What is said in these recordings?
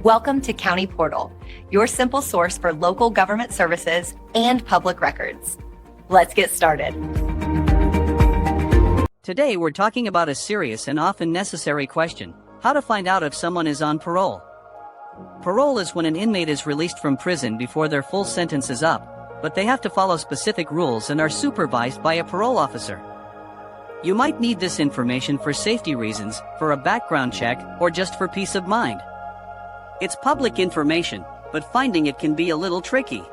Welcome to County Portal, your simple source for local government services and public records. Let's get started. Today we're talking about a serious and often necessary question: how to find out if someone is on parole. Parole is when an inmate is released from prison before their full sentence is up, but they have to follow specific rules and are supervised by a parole officer. You might need this information for safety reasons, for a background check, or just for peace of mind. It's public information, but finding it can be a little tricky.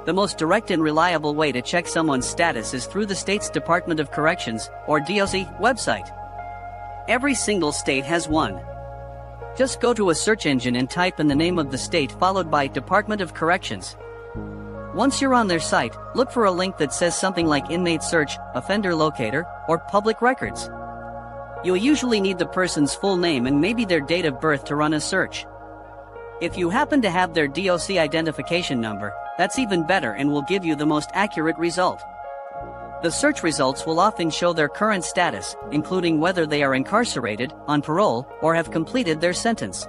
The most direct and reliable way to check someone's status is through the state's Department of Corrections, or DOC, website. Every single state has one. Just go to a search engine and type in the name of the state followed by Department of Corrections. Once you're on their site, look for a link that says something like Inmate Search, Offender Locator, or Public Records. You'll usually need the person's full name and maybe their date of birth to run a search. If you happen to have their DOC identification number, that's even better and will give you the most accurate result. The search results will often show their current status, including whether they are incarcerated, on parole, or have completed their sentence.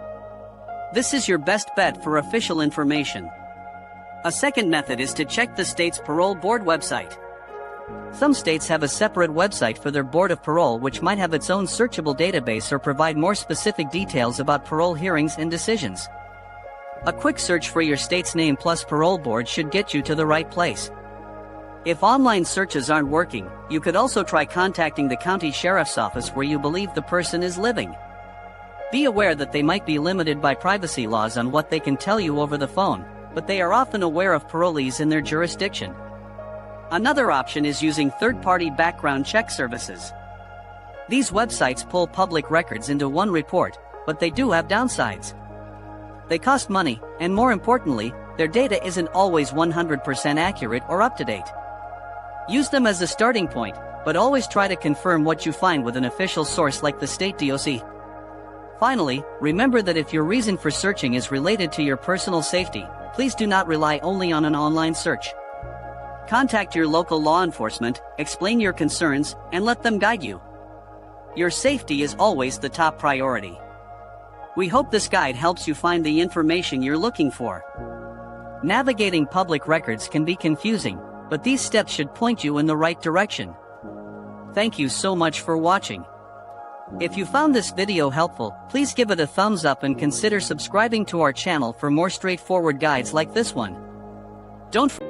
This is your best bet for official information. A second method is to check the state's parole board website. Some states have a separate website for their board of parole, which might have its own searchable database or provide more specific details about parole hearings and decisions. A quick search for your state's name plus parole board should get you to the right place. If online searches aren't working, you could also try contacting the county sheriff's office where you believe the person is living. Be aware that they might be limited by privacy laws on what they can tell you over the phone, but they are often aware of parolees in their jurisdiction. Another option is using third-party background check services. These websites pull public records into one report, but they do have downsides. They cost money, and more importantly, their data isn't always 100% accurate or up-to-date. Use them as a starting point, but always try to confirm what you find with an official source like the state DOC. Finally, remember that if your reason for searching is related to your personal safety, please do not rely only on an online search. Contact your local law enforcement, explain your concerns, and let them guide you. Your safety is always the top priority. We hope this guide helps you find the information you're looking for. Navigating public records can be confusing, but these steps should point you in the right direction. Thank you so much for watching. If you found this video helpful, please give it a thumbs up and consider subscribing to our channel for more straightforward guides like this one. Don't forget